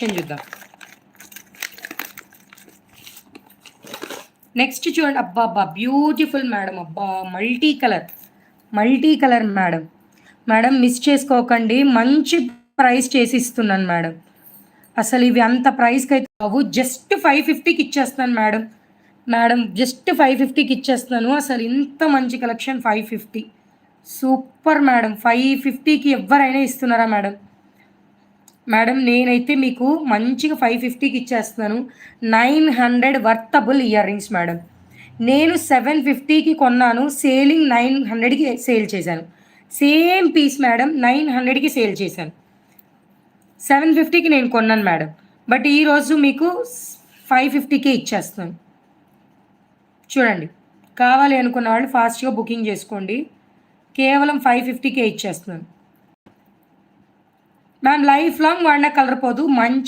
చూద్దాం. నెక్స్ట్ చూడండి. అబ్బా బ్యూటిఫుల్ మేడం. అబ్బా multi colour madam. Madam miss చేసుకోకండి. మంచి ప్రైస్ చేసి ఇస్తున్నాను మేడం. అసలు ఇవి అంత ప్రైస్కి అయితే కావు. జస్ట్ 550కి ఇచ్చేస్తున్నాను మేడం. మేడం జస్ట్ 550కి ఇచ్చేస్తున్నాను. అసలు ఇంత మంచి కలెక్షన్ 550. Super madam. 550కి ఎవరైనా ఇస్తున్నారా మేడం? మేడం నేనైతే మీకు మంచిగా 550కి ఇచ్చేస్తున్నాను. 900 వర్తబుల్ ఇయర్ రింగ్స్ మేడం. నేను 750కి కొన్నాను. సేలింగ్ 900కి సేల్ చేశాను. సేమ్ పీస్ మేడం 900కి సేల్ చేశాను. 750కి నేను కొన్నాను మేడం. బట్ ఈరోజు మీకు 550కే ఇచ్చేస్తున్నాను. చూడండి. కావాలి అనుకున్న వాళ్ళు ఫాస్ట్‌గా బుకింగ్ చేసుకోండి. కేవలం 550కే ఇచ్చేస్తున్నాను. మ్యామ్ లైఫ్ లాంగ్ వాడినా కలర్ పోదు. మంచి